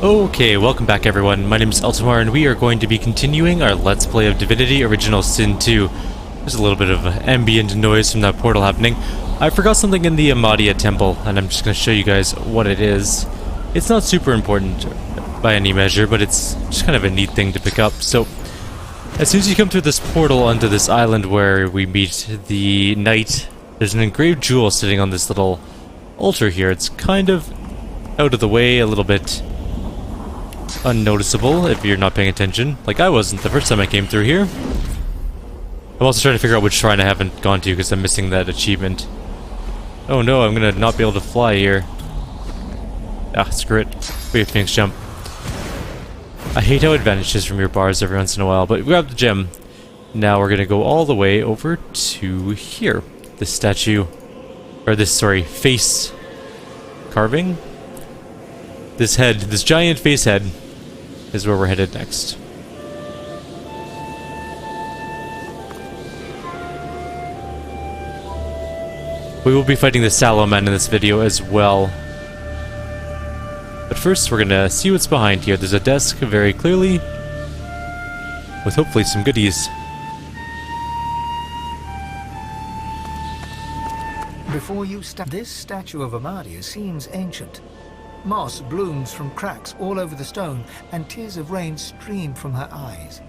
Okay, welcome back everyone. My name is Eltimar and we are going to be continuing our Let's Play of Divinity Original Sin 2. There's a little bit of ambient noise from that portal happening. I forgot something in the Ahmadiya temple and I'm just going to show you guys what it is. It's not super important by any measure, but it's just kind of a neat thing to pick up. So, as soon as you come through this portal onto this island where we meet the knight, there's an engraved jewel sitting on this little altar here. It's kind of out of the way, a little bit unnoticeable if you're not paying attention, like I wasn't the first time I came through here. I'm also trying to figure out which shrine I haven't gone to because I'm missing that achievement. Oh no, I'm gonna not be able to fly here. Ah, screw it. Wait, Phoenix jump. I hate how it vanishes from your bars every once in a while, but we grabbed the gem. Now we're gonna go all the way over to here. This statue, or this, sorry, face carving? This head, this giant face head, is where we're headed next. We will be fighting the Sallow Man in this video as well. But first, we're gonna see what's behind here. There's a desk, very clearly, with hopefully some goodies. Before you step, this statue of Ahmadiya seems ancient. Moss blooms from cracks all over the stone, and tears of rain stream from her eyes.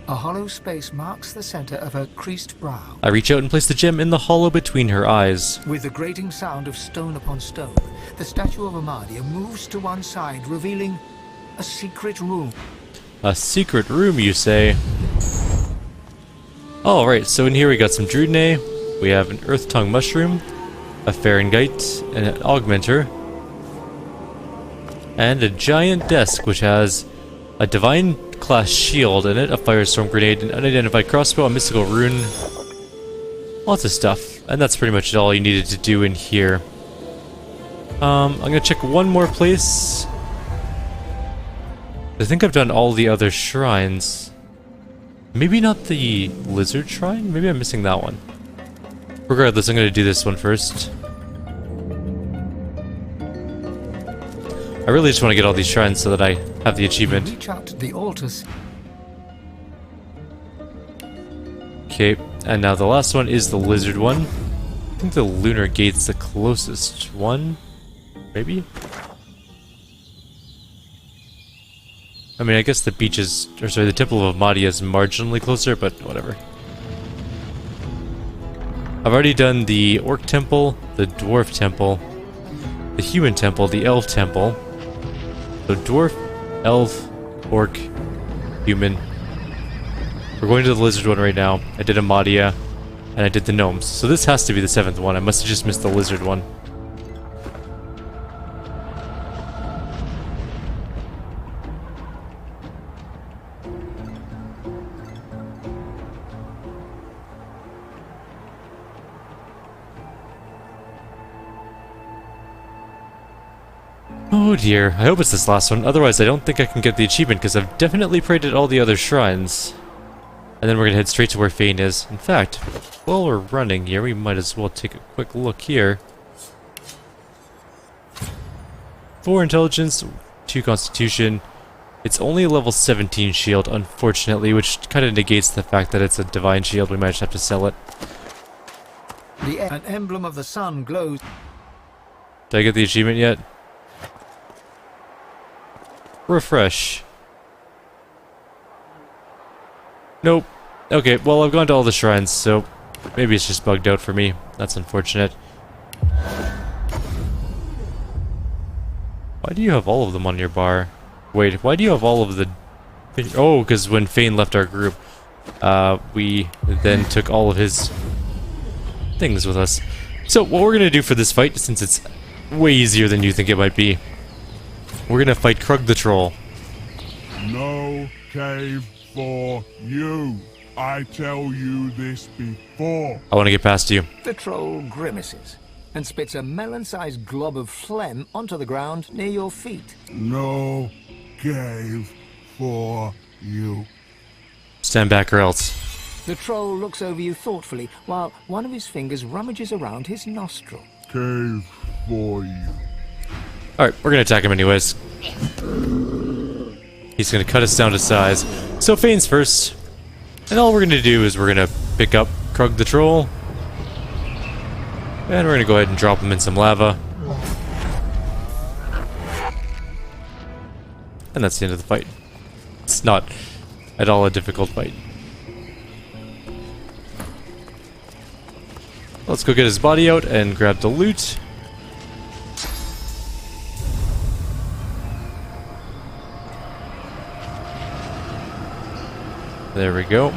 A hollow space marks the center of her creased brow. I reach out and place the gem in the hollow between her eyes. With the grating sound of stone upon stone, the statue of Ahmadiya moves to one side, revealing a secret room. A secret room, you say? Alright, so in here we got some Drudene, we have an Earth Tongue Mushroom, a Fahrenheit, and an Augmenter, and a giant desk which has a Divine class shield in it, a Firestorm grenade, an unidentified crossbow, a mystical rune. Lots of stuff. And that's pretty much all you needed to do in here. I'm gonna check one more place. I think I've done all the other shrines. Maybe not the lizard shrine? Maybe I'm missing that one. Regardless, I'm gonna do this one first. I really just want to get all these shrines so that I have the achievement. Reach out to the altars. Okay, and now the last one is the lizard one. I think the lunar gate's the closest one. Maybe? I mean, I guess the beach is, or sorry, the Temple of Ahmadiya is marginally closer, but whatever. I've already done the Orc Temple, the Dwarf Temple, the Human Temple, the Elf Temple. So Dwarf, Elf, Orc, Human. We're going to the lizard one right now. I did Ahmadiya, and I did the gnomes. So this has to be the 7th one. I must have just missed the lizard one. Oh dear, I hope it's this last one, otherwise I don't think I can get the achievement because I've definitely prayed at all the other shrines. And then we're gonna head straight to where Fane is. In fact, while we're running here, we might as well take a quick look here. 4 intelligence, 2 constitution. It's only a level 17 shield, unfortunately, which kind of negates the fact that it's a divine shield. We might just have to sell it. An emblem of the sun glows. Did I get the achievement yet? Refresh. Nope. Okay, well I've gone to all the shrines, so maybe it's just bugged out for me. That's unfortunate. Why do you have all of them on your bar? Wait, why do you have all of the... Oh, because when Fane left our group, we then took all of his things with us. So, what we're gonna do for this fight, since it's way easier than you think it might be, we're gonna fight Krug the Troll. No cave for you. I tell you this before. I want to get past you. The troll grimaces and spits a melon-sized glob of phlegm onto the ground near your feet. No cave for you. Stand back or else. The troll looks over you thoughtfully while one of his fingers rummages around his nostril. Cave for you. Alright, we're gonna attack him anyways. He's gonna cut us down to size. So Fane's first. And all we're gonna do is we're gonna pick up Krug the Troll. And we're gonna go ahead and drop him in some lava. And that's the end of the fight. It's not at all a difficult fight. Let's go get his body out and grab the loot. There we go.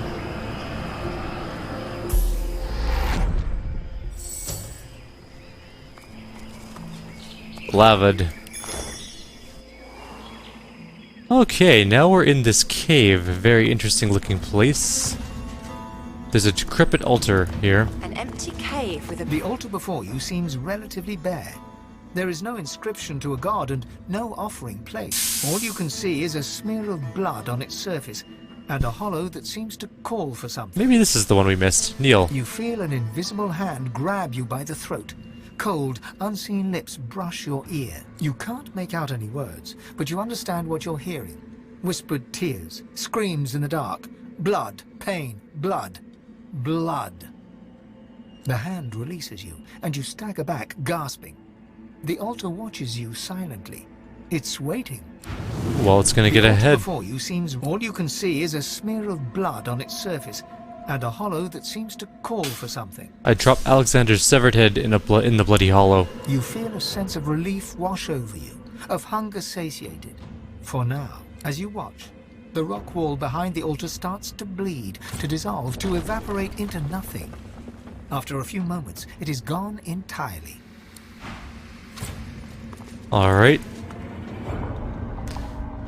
Lavad. Okay, now we're in this cave. Very interesting looking place. There's a decrepit altar here. An empty cave with a... The altar before you seems relatively bare. There is no inscription to a god and no offering placed. All you can see is a smear of blood on its surface and a hollow that seems to call for something. Maybe this is the one we missed. Neil. You feel an invisible hand grab you by the throat. Cold, unseen lips brush your ear. You can't make out any words, but you understand what you're hearing. Whispered tears, screams in the dark, blood, pain, blood, blood. The hand releases you, and you stagger back, gasping. The altar watches you silently. It's waiting. Well, it's gonna get ahead. Before you seems all you can see is a smear of blood on its surface, and a hollow that seems to call for something. I drop Alexander's severed head in the bloody hollow. You feel a sense of relief wash over you, of hunger satiated. For now, as you watch, the rock wall behind the altar starts to bleed, to dissolve, to evaporate into nothing. After a few moments, it is gone entirely. Alright.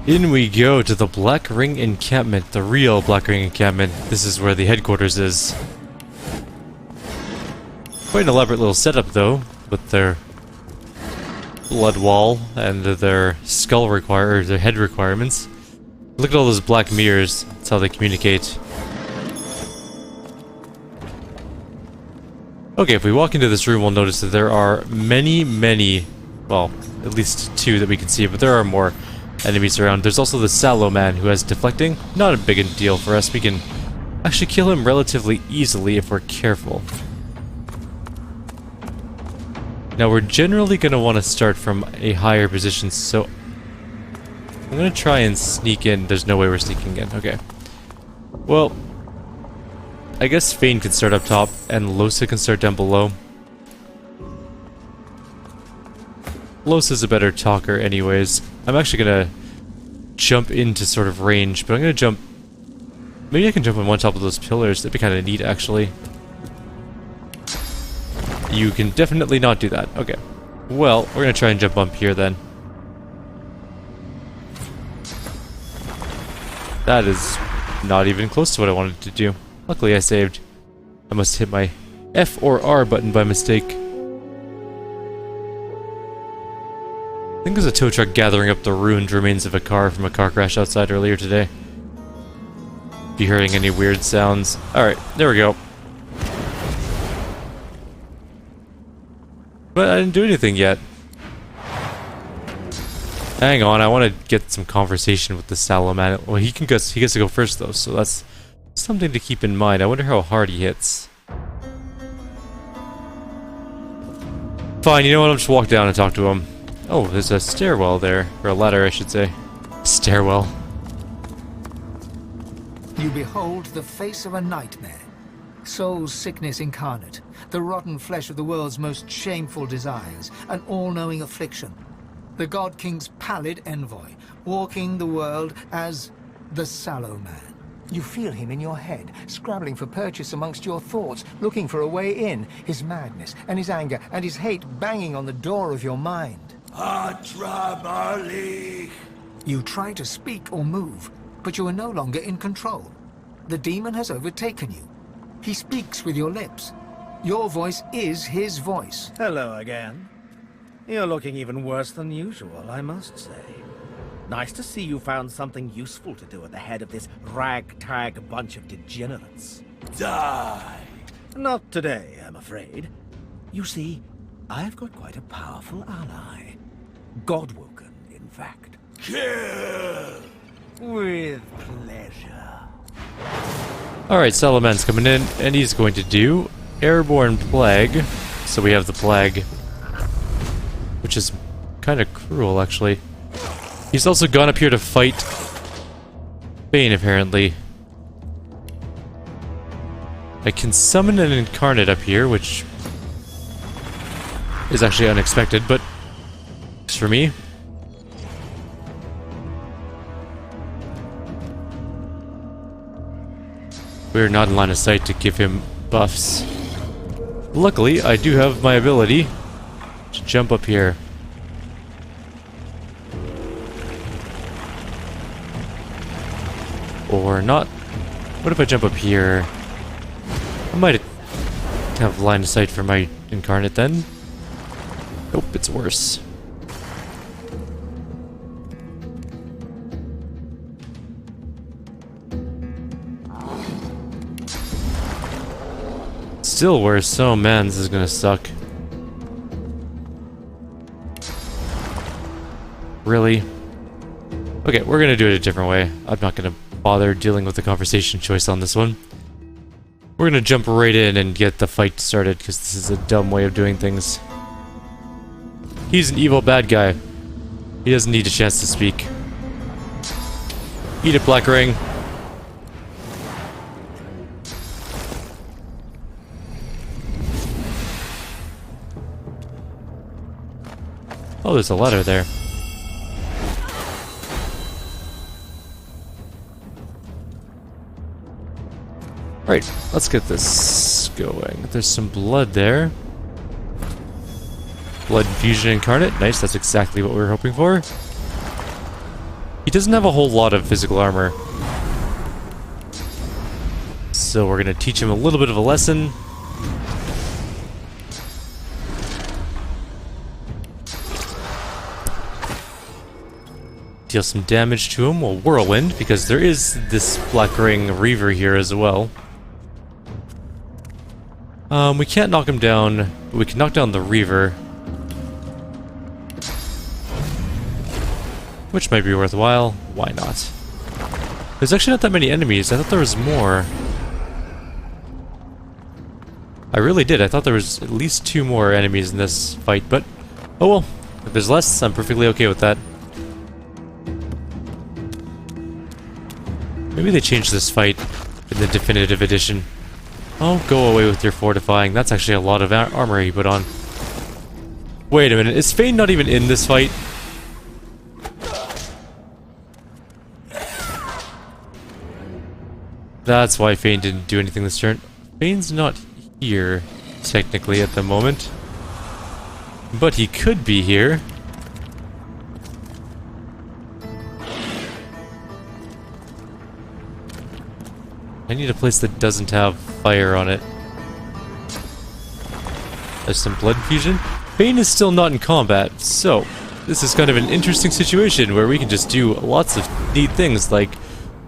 In we go to the Black Ring encampment, the real Black Ring encampment. This is where the headquarters is. Quite an elaborate little setup though, with their blood wall and their their head requirements. Look at all those black mirrors, that's how they communicate. Okay, if we walk into this room, we'll notice that there are many, well, at least two that we can see, but there are more enemies around. There's also the Sallow Man who has deflecting. Not a big a deal for us. We can actually kill him relatively easily if we're careful. Now we're generally going to want to start from a higher position, so I'm going to try and sneak in. There's no way we're sneaking in. Okay. Well, I guess Fane can start up top and Lohse can start down below. Lohse's a better talker anyways. I'm actually gonna jump into sort of range, but I'm gonna jump... Maybe I can jump on one top of those pillars. That'd be kind of neat, actually. You can definitely not do that. Okay. Well, we're gonna try and jump up here then. That is not even close to what I wanted to do. Luckily I saved. I must hit my F or R button by mistake. I think there's a tow truck gathering up the ruined remains of a car from a car crash outside earlier today. If you're hearing any weird sounds. Alright, there we go. But I didn't do anything yet. Hang on, I want to get some conversation with the Sallow Man. Well, he gets to go first though, so that's something to keep in mind. I wonder how hard he hits. Fine, you know what? I'll just walk down and talk to him. Oh, there's a stairwell there. Or a ladder, I should say. Stairwell. You behold the face of a nightmare. Soul's sickness incarnate. The rotten flesh of the world's most shameful desires. An all-knowing affliction. The God King's pallid envoy. Walking the world as the Sallow Man. You feel him in your head, scrabbling for purchase amongst your thoughts, looking for a way in. His madness, and his anger, and his hate banging on the door of your mind. You try to speak or move, but you are no longer in control. The demon has overtaken you. He speaks with your lips. Your voice is his voice. Hello again. You're looking even worse than usual, I must say. Nice to see you found something useful to do at the head of this ragtag bunch of degenerates. Die! Not today, I'm afraid. You see, I've got quite a powerful ally. Godwoken, in fact. Kill! With pleasure. Alright, Sallow Man's coming in, and he's going to do Airborne Plague. So we have the Plague, which is kind of cruel, actually. He's also gone up here to fight Bane, apparently. I can summon an Incarnate up here, which is actually unexpected, but works for me. We're not in line of sight to give him buffs. Luckily, I do have my ability to jump up here. Or not. What if I jump up here? I might have line of sight for my Incarnate then. Nope, it's worse. Still worse. Oh man, this is gonna suck. Really? Okay, we're gonna do it a different way. I'm not gonna bother dealing with the conversation choice on this one. We're gonna jump right in and get the fight started, because this is a dumb way of doing things. He's an evil bad guy. He doesn't need a chance to speak. Eat it, Black Ring. Oh, there's a ladder there. Right, let's get this going. There's some blood there. Blood Infusion Incarnate. Nice, that's exactly what we were hoping for. He doesn't have a whole lot of physical armor. So we're gonna teach him a little bit of a lesson. Deal some damage to him. We'll Whirlwind, because there is this Black Ring Reaver here as well. We can't knock him down, but we can knock down the Reaver. Which might be worthwhile. Why not? There's actually not that many enemies. I thought there was more. I really did. I thought there was at least 2 more enemies in this fight, but oh well. If there's less, I'm perfectly okay with that. Maybe they changed this fight in the definitive edition. Oh, go away with your fortifying. That's actually a lot of armor he put on. Wait a minute, is Fane not even in this fight? That's why Fane didn't do anything this turn. Fane's not here, technically, at the moment. But he could be here. I need a place that doesn't have fire on it. There's some blood infusion. Bane is still not in combat, so this is kind of an interesting situation where we can just do lots of neat things like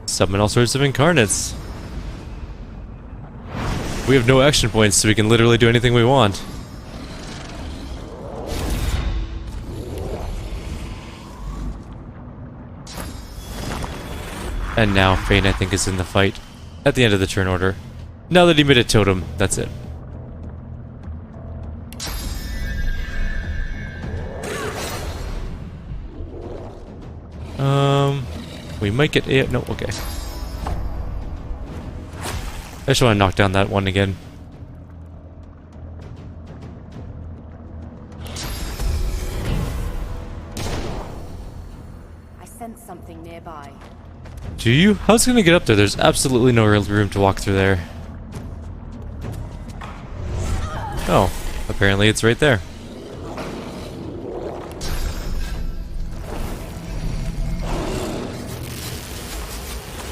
summon all sorts of incarnates. We have no action points, so we can literally do anything we want. And now Fane, I think, is in the fight. At the end of the turn order. Now that he made a totem, that's it. We might get a... No, okay. I just want to knock down that one again. I sense something nearby. Do you? How's it gonna get up there? There's absolutely no real room to walk through there. Oh, apparently it's right there.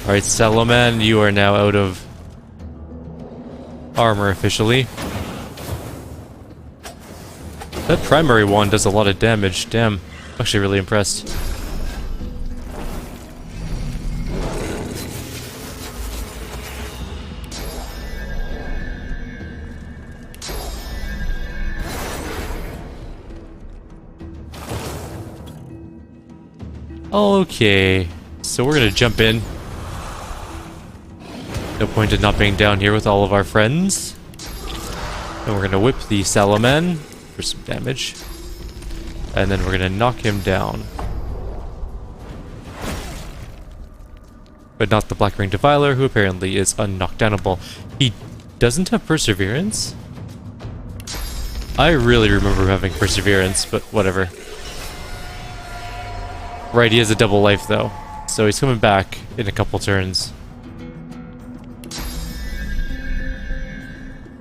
Alright, Sallow Man, you are now out of armor officially. That primary wand does a lot of damage. Damn, I'm actually really impressed. Okay, So we're gonna jump in. No point in not being down here with all of our friends. And we're gonna whip the Sallow Man for some damage. And then we're gonna knock him down. But not the Black Ring Defiler, who apparently is unknockdownable. He doesn't have Perseverance? I really remember having Perseverance, but whatever. Right, he has a double life though. So he's coming back in a couple turns.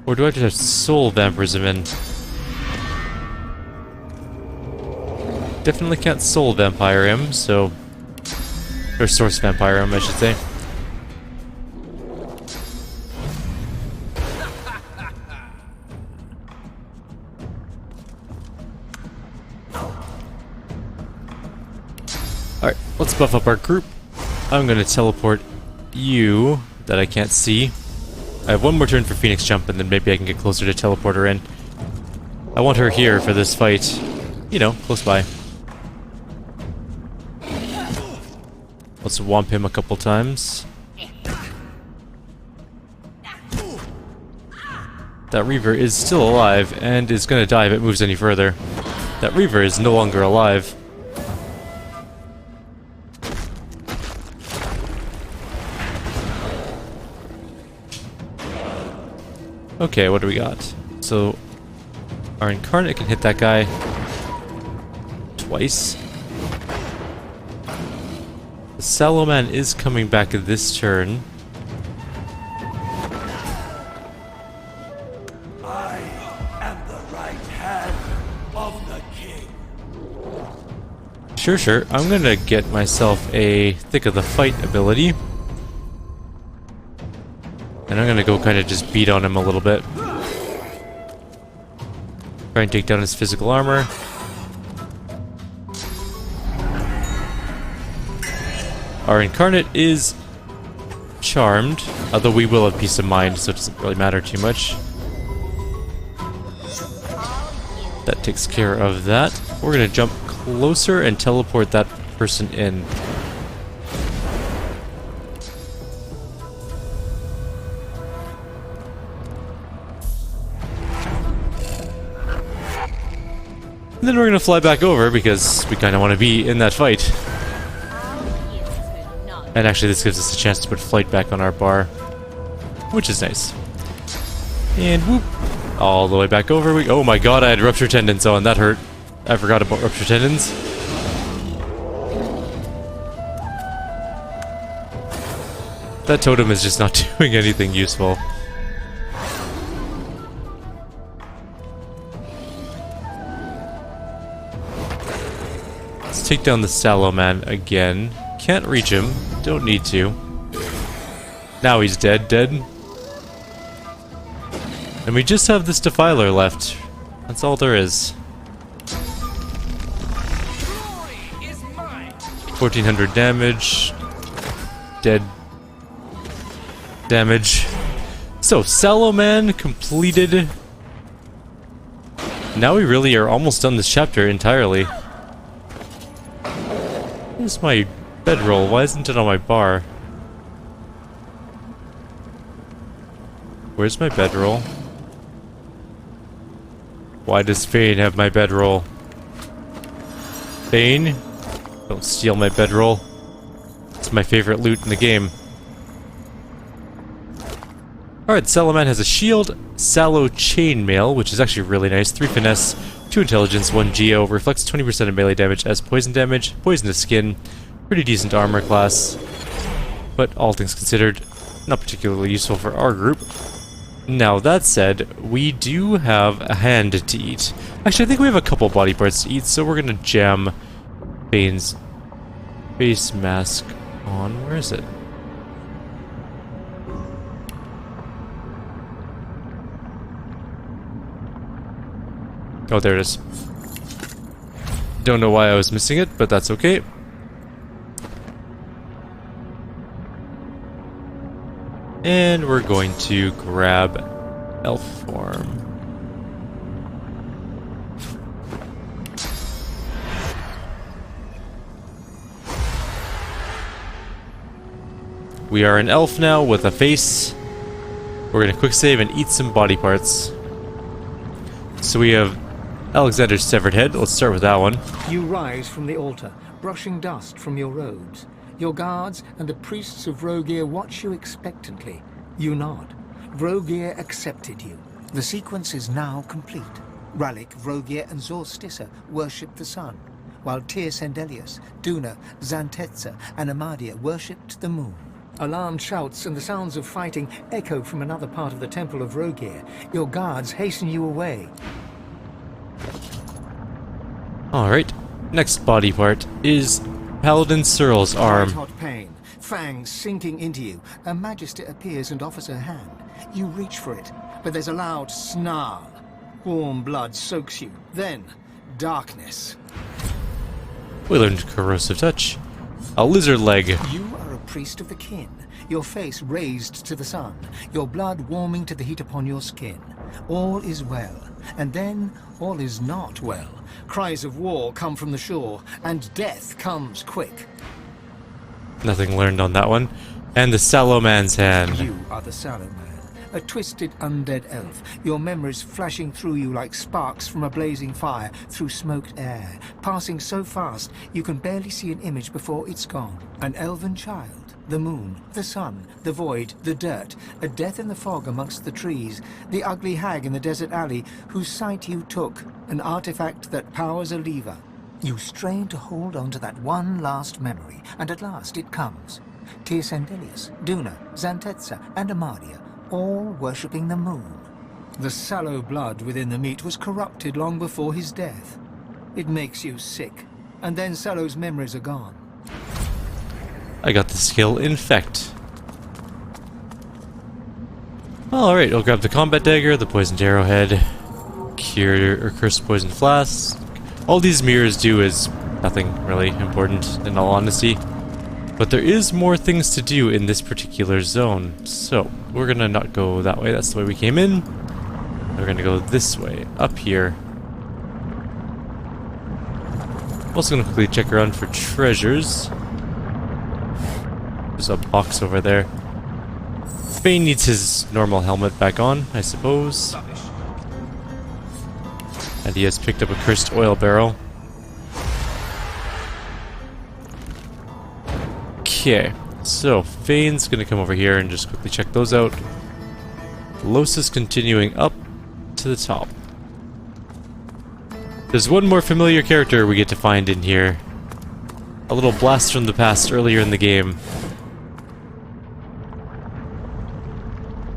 Or do I just have soul vampirism in? Definitely can't soul vampire him, so... Or source vampire him, I should say. Alright, let's buff up our group. I'm gonna teleport you, that I can't see. I have one more turn for Phoenix Jump, and then maybe I can get closer to teleport her in. I want her here for this fight. You know, close by. Let's whomp him a couple times. That Reaver is still alive, and is gonna die if it moves any further. That Reaver is no longer alive. Okay, what do we got? So, our Incarnate can hit that guy twice. The Sallow Man is coming back this turn. I am the right hand of the king. Sure. I'm gonna get myself a Thick of the Fight ability. And I'm gonna go kind of just beat on him a little bit. Try and take down his physical armor. Our Incarnate is charmed, although we will have Peace of Mind, so it doesn't really matter too much. That takes care of that. We're gonna jump closer and teleport that person in. And then we're gonna fly back over because we kind of want to be in that fight. And actually this gives us a chance to put flight back on our bar, which is nice. And whoop, all the way back over we go. Oh my god, I had rupture tendons on, that hurt. I forgot about rupture tendons. That totem is just not doing anything useful. Let's take down the Sallow Man again. Can't reach him. Don't need to. Now he's dead. And we just have this Defiler left. That's all there is. 1400 damage. Dead. Damage. So, Sallow Man completed. Now we really are almost done this chapter entirely. Where's my bedroll? Why isn't it on my bar? Where's my bedroll? Why does Fane have my bedroll? Fane? Don't steal my bedroll. It's my favorite loot in the game. Alright, Sallow Man has a shield, Sallow Chainmail, which is actually really nice. 3 finesse, 2 intelligence, 1 geo, reflects 20% of melee damage as poison damage, poisonous skin, pretty decent armor class, but all things considered, not particularly useful for our group. Now, that said, we do have a hand to eat. Actually, I think we have a couple body parts to eat, so we're gonna jam Bane's face mask on. Where is it? Oh, there it is. Don't know why I was missing it, but that's okay. And we're going to grab elf form. We are an elf now with a face. We're gonna quick save and eat some body parts. So we have Alexander's severed head. Let's start with that one. You rise from the altar, brushing dust from your robes. Your guards and the priests of Rogir watch you expectantly. You nod. Rogir accepted you. The sequence is now complete. Ralik, Rogir, and Zorstissa worshipped the sun, while Tyr Sendelius, Duna, Xantetza, and Ahmadiya worshipped the moon. Alarmed shouts and the sounds of fighting echo from another part of the temple of Rogir. Your guards hasten you away. Alright, next body part is Paladin Searle's arm. Hot pain, fangs sinking into you. A magister appears and offers her hand. You reach for it, but there's a loud snarl. Warm blood soaks you. Then, darkness. We learned Corrosive Touch. A lizard leg. You are a priest of the kin, your face raised to the sun, your blood warming to the heat upon your skin. All is well, and then all is not well. Cries of war come from the shore, and death comes quick. Nothing learned on that one. And the Sallow Man's hand. You are the Sallow Man, a twisted undead elf, your memories flashing through you like sparks from a blazing fire through smoked air, passing so fast you can barely see an image before it's gone. An elven child, the moon, the sun, the void, the dirt, a death in the fog amongst the trees, the ugly hag in the desert alley whose sight you took, an artifact that powers a lever. You strain to hold on to that one last memory, and at last it comes. Tyr Sendelius, Duna, Xantetza, and Ahmadiya, all worshipping the moon. The sallow blood within the meat was corrupted long before his death. It makes you sick, and then Sallow's memories are gone. I got the skill Infect. Alright, I'll grab the Combat Dagger, the Poisoned Arrowhead, Cure or Cursed Poison Flask. All these mirrors do is nothing really important, in all honesty. But there is more things to do in this particular zone, so we're gonna not go that way. That's the way we came in. We're gonna go this way, up here. I'm also gonna quickly check around for treasures. There's a box over there. Bane needs his normal helmet back on, I suppose. And he has picked up a cursed oil barrel. Okay, so Fane's gonna come over here and just quickly check those out. Los is continuing up to the top. There's one more familiar character we get to find in here. A little blast from the past earlier in the game.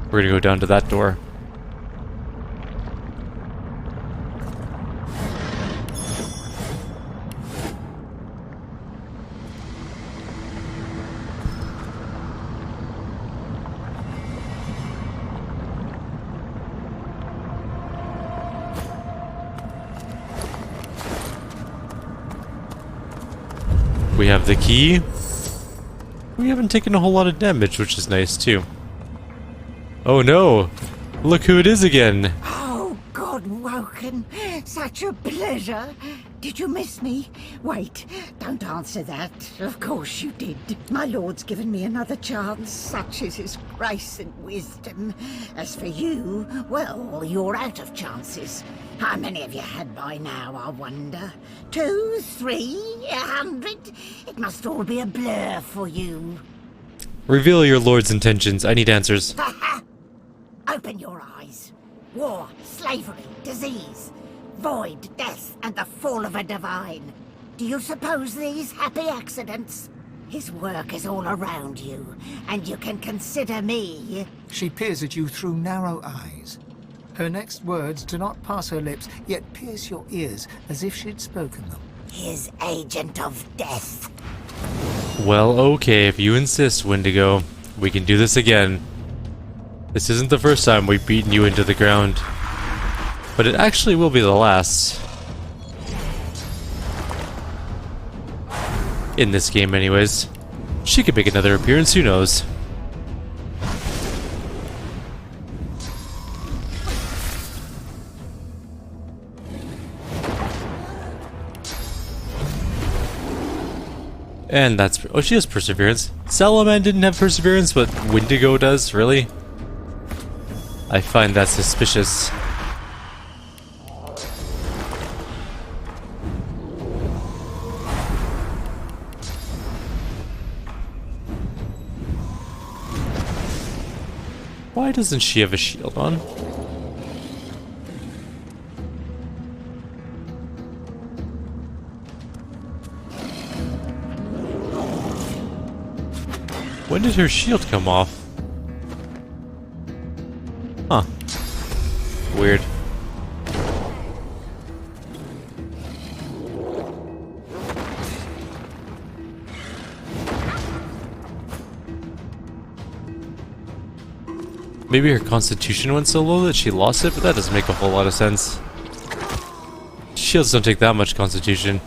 We're gonna go down to that door. We have the key. We haven't taken a whole lot of damage, which is nice too. Oh no! Look who it is again! Oh, God, Woken. Such a pleasure. Did you miss me? Wait, don't answer that. Of course you did. My lord's given me another chance. Such is his grace and wisdom. As for you, well, you're out of chances. How many have you had by now, I wonder? 2, 3, 100? It must all be a blur for you. Reveal your lord's intentions. I need answers. Open your eyes. War, slavery, disease, void, death, and the fall of a divine. Do you suppose these happy accidents? His work is all around you, and you can consider me. She peers at you through narrow eyes. Her next words do not pass her lips, yet pierce your ears as if she'd spoken them. His agent of death. Well, okay, if you insist, Windigo. We can do this again. This isn't the first time we've beaten you into the ground. But it actually will be the last. In this game, anyways. She could make another appearance, who knows? And that's... Oh, she has perseverance. Sallow Man didn't have perseverance, but Windigo does, really? I find that suspicious. Why doesn't she have a shield on? When did her shield come off? Huh. Weird. Maybe her constitution went so low that she lost it, but that doesn't make a whole lot of sense. Shields don't take that much constitution.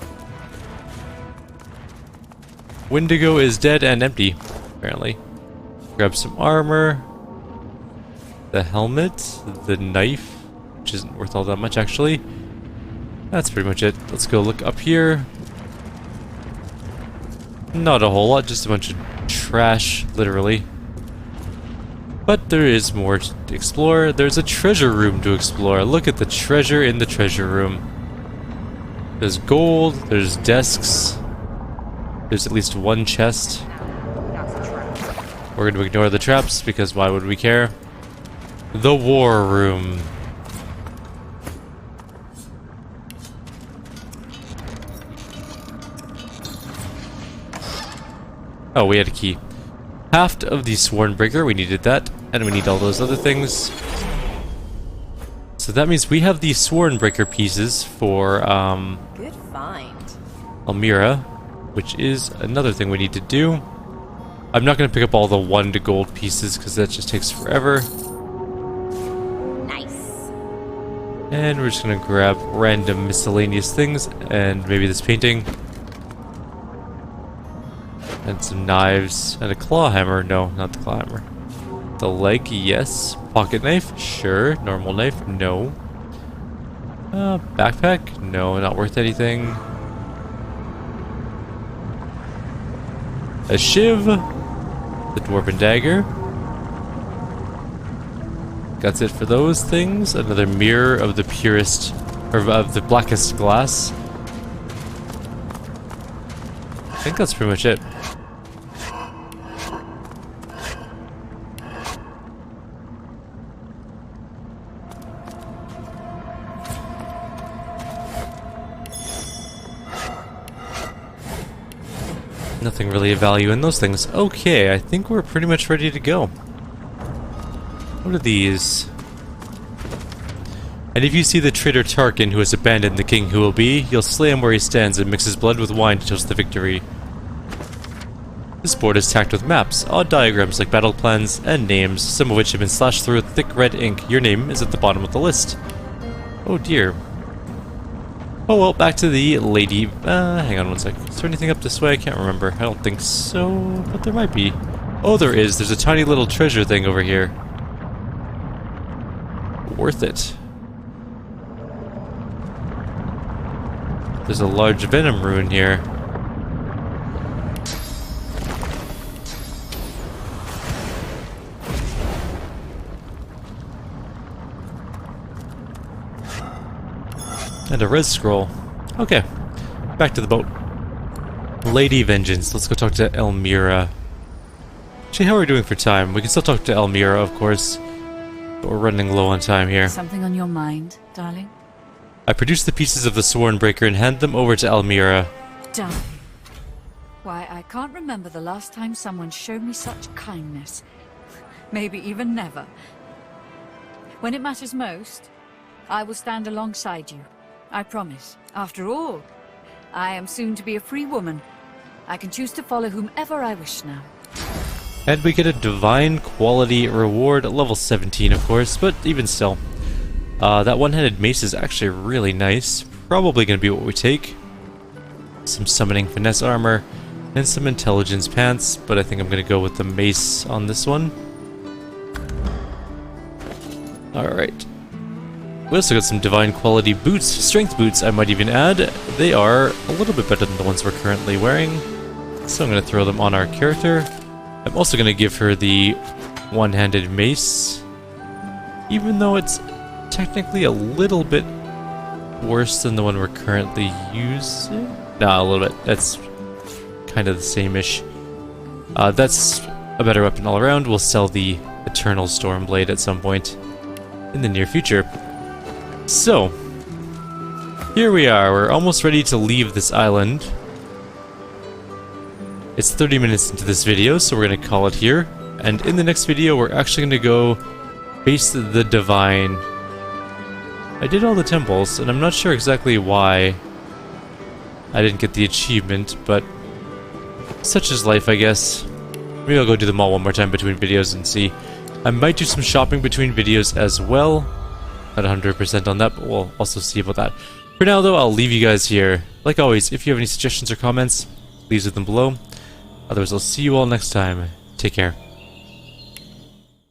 Windigo is dead and empty, apparently. Grab some armor. The helmet. The knife. Which isn't worth all that much, actually. That's pretty much it. Let's go look up here. Not a whole lot, just a bunch of trash, literally. But there is more to explore. There's a treasure room to explore. Look at the treasure in the treasure room. There's gold, there's desks. There's at least one chest. We're going to ignore the traps because why would we care? The war room. Oh, we had a key. Haft of the Swornbreaker, we needed that, and we need all those other things. So that means we have the Swornbreaker pieces for Good find. Eltimar, which is another thing we need to do. I'm not going to pick up all the 1 gold pieces because that just takes forever. Nice. And we're just going to grab random miscellaneous things and maybe this painting. And some knives. And a claw hammer. No, not the claw hammer. The leg, yes. Pocket knife? Sure. Normal knife? No. Backpack? No, not worth anything. A shiv. The dwarven dagger. That's it for those things. Another mirror of the purest, or of the blackest glass. I think that's pretty much it. Nothing really of value in those things. Okay, I think we're pretty much ready to go. What are these? And if you see the traitor Tarkin who has abandoned the king who will be, you'll slay him where he stands and mix his blood with wine to toast the victory. This board is tacked with maps, odd diagrams like battle plans, and names, some of which have been slashed through with thick red ink. Your name is at the bottom of the list. Oh dear. Oh well, back to the lady. Hang on one sec. Is there anything up this way? I can't remember. I don't think so, but there might be. Oh, there is. There's a tiny little treasure thing over here. Worth it. There's a large venom rune here. And a res scroll. Okay. Back to the boat. Lady Vengeance. Let's go talk to Eltimar. Actually, how are we doing for time? We can still talk to Eltimar, of course. But we're running low on time here. Something on your mind, darling? I produce the pieces of the Swornbreaker and hand them over to Eltimar. Darling. Why, I can't remember the last time someone showed me such kindness. Maybe even never. When it matters most, I will stand alongside you. I promise. After all, I am soon to be a free woman. I can choose to follow whomever I wish now. And we get a divine quality reward at level 17, of course, but even still. That one-handed mace is actually really nice. Probably going to be what we take. Some summoning finesse armor and some intelligence pants, but I think I'm going to go with the mace on this one. Alright. We also got some divine quality boots, strength boots I might even add. They are a little bit better than the ones we're currently wearing. So I'm going to throw them on our character. I'm also going to give her the one-handed mace, even though it's technically a little bit worse than the one we're currently using. Nah, a little bit. That's kind of the same-ish. That's a better weapon all around. We'll sell the Eternal Stormblade at some point in the near future. So, here we are. We're almost ready to leave this island. It's 30 minutes into this video, so we're going to call it here. And in the next video, we're actually going to go face the Divine. I did all the temples, and I'm not sure exactly why I didn't get the achievement, but such is life, I guess. Maybe I'll go do them all one more time between videos and see. I might do some shopping between videos as well. Not 100% on that, but we'll also see about that. For now, though, I'll leave you guys here. Like always, if you have any suggestions or comments, please leave them below. Otherwise, I'll see you all next time. Take care.